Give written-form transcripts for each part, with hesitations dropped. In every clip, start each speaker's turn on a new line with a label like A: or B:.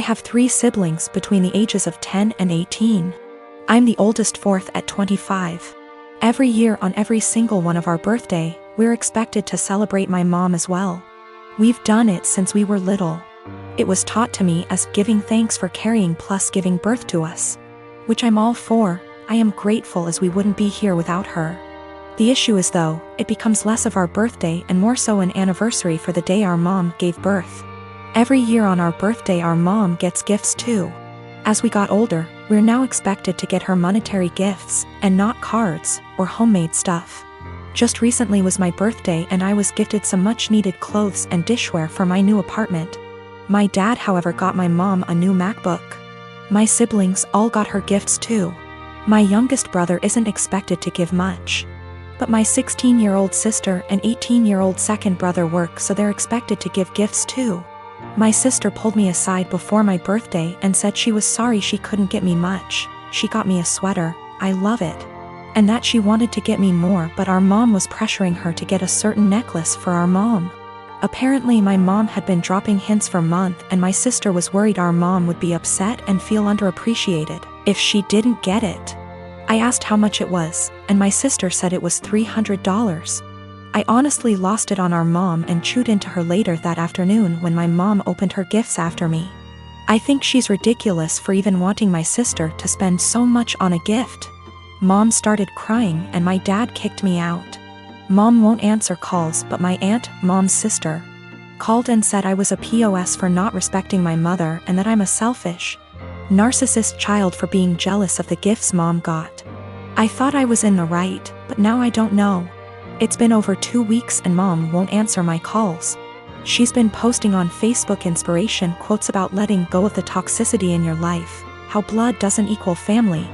A: have 3 siblings between the ages of 10 and 18. I'm the oldest, fourth at 25. Every year on every single one of our birthday, we're expected to celebrate my mom as well. We've done it since we were little. It was taught to me as giving thanks for carrying plus giving birth to us, which I'm all for. I am grateful as we wouldn't be here without her. The issue is though, it becomes less of our birthday and more so an anniversary for the day our mom gave birth. Every year on our birthday our mom gets gifts too. As we got older, we're now expected to get her monetary gifts, and not cards, or homemade stuff. Just recently was my birthday and I was gifted some much needed clothes and dishware for my new apartment. My dad however got my mom a new MacBook. My siblings all got her gifts too. My youngest brother isn't expected to give much. But my 16-year-old sister and 18-year-old second brother work, so they're expected to give gifts too. My sister pulled me aside before my birthday and said she was sorry she couldn't get me much. She got me a sweater, I love it. And that she wanted to get me more, but our mom was pressuring her to get a certain necklace for our mom. Apparently my mom had been dropping hints for months and my sister was worried our mom would be upset and feel underappreciated if she didn't get it. I asked how much it was, and my sister said it was $300. I honestly lost it on our mom and chewed into her later that afternoon when my mom opened her gifts after me. I think she's ridiculous for even wanting my sister to spend so much on a gift. Mom started crying and my dad kicked me out. Mom won't answer calls, but my aunt, mom's sister, called and said I was a POS for not respecting my mother and that I'm a selfish, narcissist child for being jealous of the gifts mom got. I thought I was in the right, but now I don't know. It's been over 2 weeks and mom won't answer my calls. She's been posting on Facebook inspiration quotes about letting go of the toxicity in your life, how blood doesn't equal family,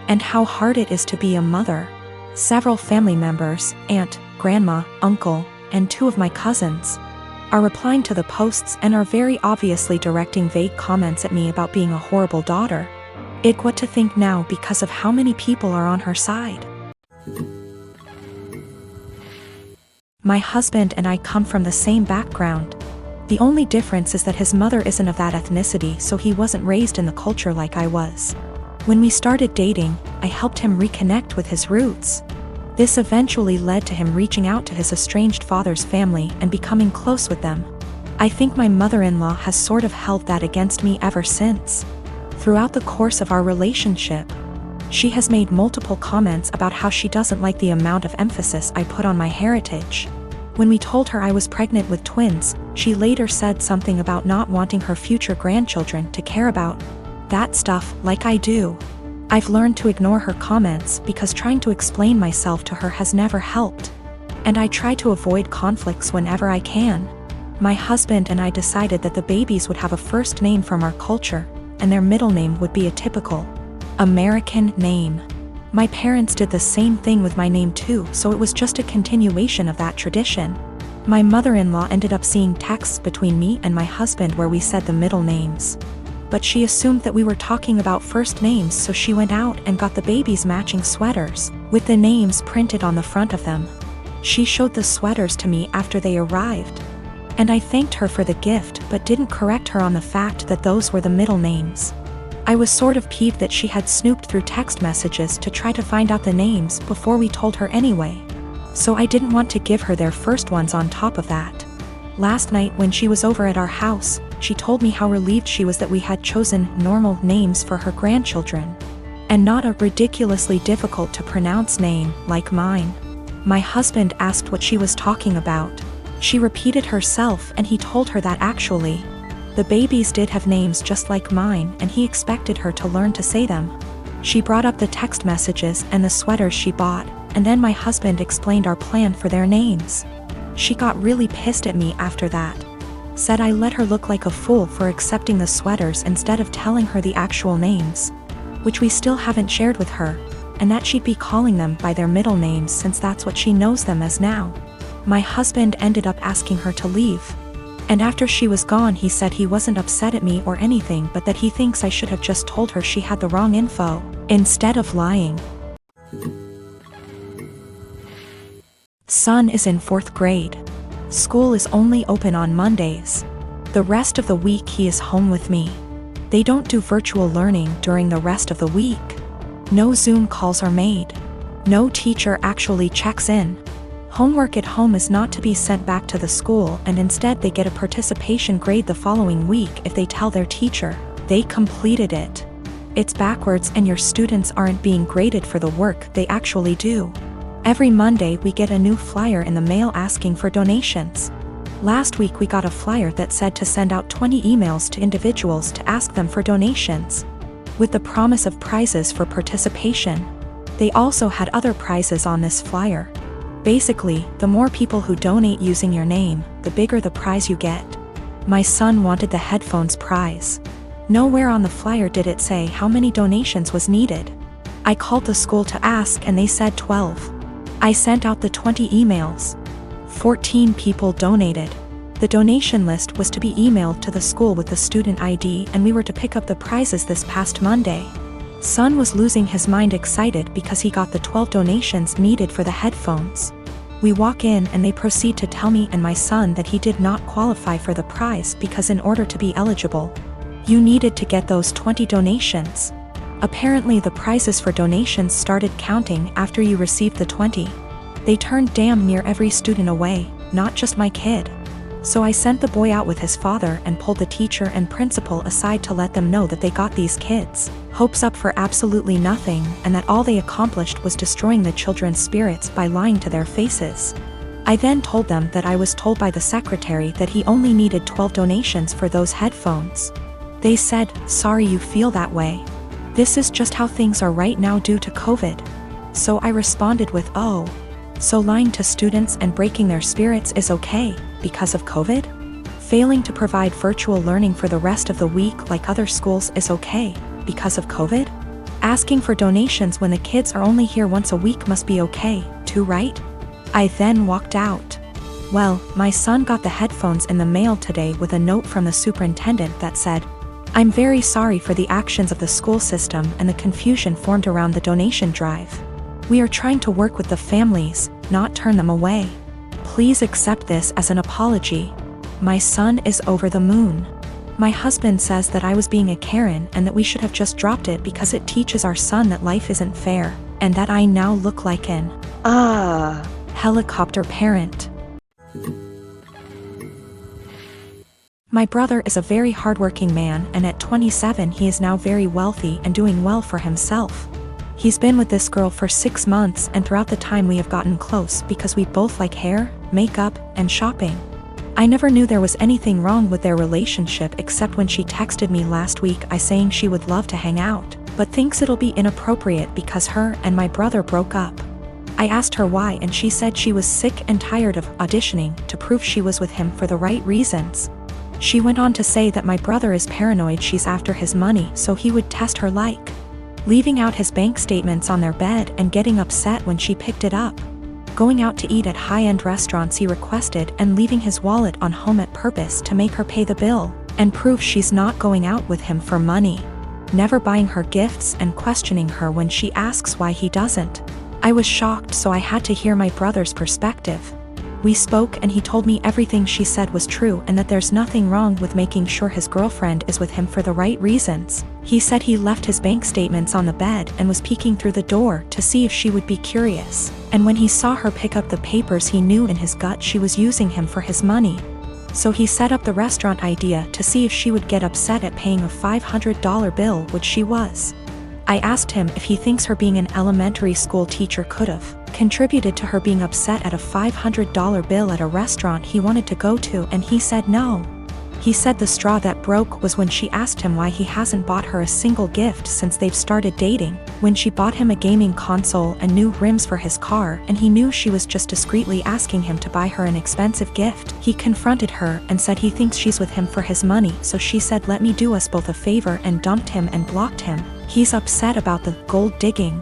A: and how hard it is to be a mother. Several family members, aunt, grandma, uncle, and 2 of my cousins, are replying to the posts and are very obviously directing vague comments at me about being a horrible daughter. What to think now because of how many people are on her side. My husband and I come from the same background. The only difference is that his mother isn't of that ethnicity, so he wasn't raised in the culture like I was. When we started dating, I helped him reconnect with his roots. This eventually led to him reaching out to his estranged father's family and becoming close with them. I think my mother-in-law has sort of held that against me ever since. Throughout the course of our relationship, she has made multiple comments about how she doesn't like the amount of emphasis I put on my heritage. When we told her I was pregnant with twins, she later said something about not wanting her future grandchildren to care about that stuff like I do. I've learned to ignore her comments because trying to explain myself to her has never helped. And I try to avoid conflicts whenever I can. My husband and I decided that the babies would have a first name from our culture, and their middle name would be a typical American name. My parents did the same thing with my name too, so it was just a continuation of that tradition. My mother-in-law ended up seeing texts between me and my husband where we said the middle names. But she assumed that we were talking about first names, so she went out and got the babies matching sweaters, with the names printed on the front of them. She showed the sweaters to me after they arrived. And I thanked her for the gift but didn't correct her on the fact that those were the middle names. I was sort of peeved that she had snooped through text messages to try to find out the names before we told her anyway. So I didn't want to give her their first ones on top of that. Last night when she was over at our house, she told me how relieved she was that we had chosen normal names for her grandchildren, and not a ridiculously difficult to pronounce name like mine. My husband asked what she was talking about. She repeated herself and he told her that actually, the babies did have names just like mine and he expected her to learn to say them. She brought up the text messages and the sweaters she bought, and then my husband explained our plan for their names. She got really pissed at me after that. Said I let her look like a fool for accepting the sweaters instead of telling her the actual names, which we still haven't shared with her, and that she'd be calling them by their middle names since that's what she knows them as now. My husband ended up asking her to leave. And after she was gone he said he wasn't upset at me or anything, but that he thinks I should have just told her she had the wrong info, instead of lying. Son is in 4th grade. School is only open on Mondays. The rest of the week he is home with me. They don't do virtual learning during the rest of the week. No Zoom calls are made. No teacher actually checks in. Homework at home is not to be sent back to the school, and instead they get a participation grade the following week if they tell their teacher they completed it. It's backwards, and your students aren't being graded for the work they actually do. Every Monday we get a new flyer in the mail asking for donations. Last week we got a flyer that said to send out 20 emails to individuals to ask them for donations, with the promise of prizes for participation. They also had other prizes on this flyer. Basically, the more people who donate using your name, the bigger the prize you get. My son wanted the headphones prize. Nowhere on the flyer did it say how many donations was needed. I called the school to ask and they said 12. I sent out the 20 emails. 14 people donated. The donation list was to be emailed to the school with the student ID, and we were to pick up the prizes this past Monday. Son was losing his mind excited because he got the 12 donations needed for the headphones. We walk in and they proceed to tell me and my son that he did not qualify for the prize because in order to be eligible, you needed to get those 20 donations. Apparently the prizes for donations started counting after you received the 20. They turned damn near every student away, not just my kid. So I sent the boy out with his father and pulled the teacher and principal aside to let them know that they got these kids' hopes up for absolutely nothing, and that all they accomplished was destroying the children's spirits by lying to their faces. I then told them that I was told by the secretary that he only needed 12 donations for those headphones. They said, "Sorry you feel that way. This is just how things are right now due to COVID." So I responded with, "Oh, so lying to students and breaking their spirits is okay because of COVID? Failing to provide virtual learning for the rest of the week like other schools is okay because of COVID? Asking for donations when the kids are only here once a week must be okay, too, right?" I then walked out. Well, my son got the headphones in the mail today with a note from the superintendent that said, "I'm very sorry for the actions of the school system and the confusion formed around the donation drive. We are trying to work with the families, not turn them away. Please accept this as an apology. My son is over the moon. My husband says that I was being a Karen and that we should have just dropped it because it teaches our son that life isn't fair, and that I now look like an helicopter parent." My brother is a very hardworking man, and at 27 he is now very wealthy and doing well for himself. He's been with this girl for 6 months, and throughout the time we have gotten close because we both like hair, makeup, and shopping. I never knew there was anything wrong with their relationship except when she texted me last week saying she would love to hang out, but thinks it'll be inappropriate because her and my brother broke up. I asked her why, and she said she was sick and tired of auditioning to prove she was with him for the right reasons. She went on to say that my brother is paranoid she's after his money, so he would test her, like leaving out his bank statements on their bed and getting upset when she picked it up, going out to eat at high-end restaurants he requested and leaving his wallet on home at purpose to make her pay the bill and prove she's not going out with him for money, never buying her gifts and questioning her when she asks why he doesn't. I was shocked, so I had to hear my brother's perspective. We spoke and he told me everything she said was true and that there's nothing wrong with making sure his girlfriend is with him for the right reasons. He said he left his bank statements on the bed and was peeking through the door to see if she would be curious, and when he saw her pick up the papers he knew in his gut she was using him for his money. So he set up the restaurant idea to see if she would get upset at paying a $500 bill, which she was. I asked him if he thinks her being an elementary school teacher could have contributed to her being upset at a $500 bill at a restaurant he wanted to go to, and he said no. He said the straw that broke was when she asked him why he hasn't bought her a single gift since they've started dating, when she bought him a gaming console and new rims for his car, and he knew she was just discreetly asking him to buy her an expensive gift. He confronted her and said he thinks she's with him for his money, so she said let me do us both a favor and dumped him and blocked him. He's upset about the gold digging.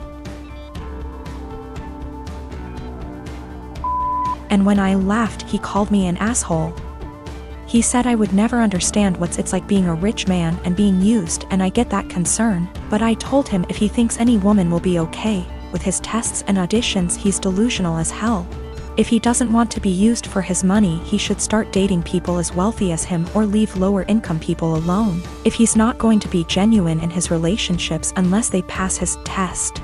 A: And when I laughed, he called me an asshole. He said I would never understand what it's like being a rich man and being used, and I get that concern, but I told him if he thinks any woman will be okay with his tests and auditions, he's delusional as hell. If he doesn't want to be used for his money, he should start dating people as wealthy as him or leave lower income people alone. If he's not going to be genuine in his relationships unless they pass his test,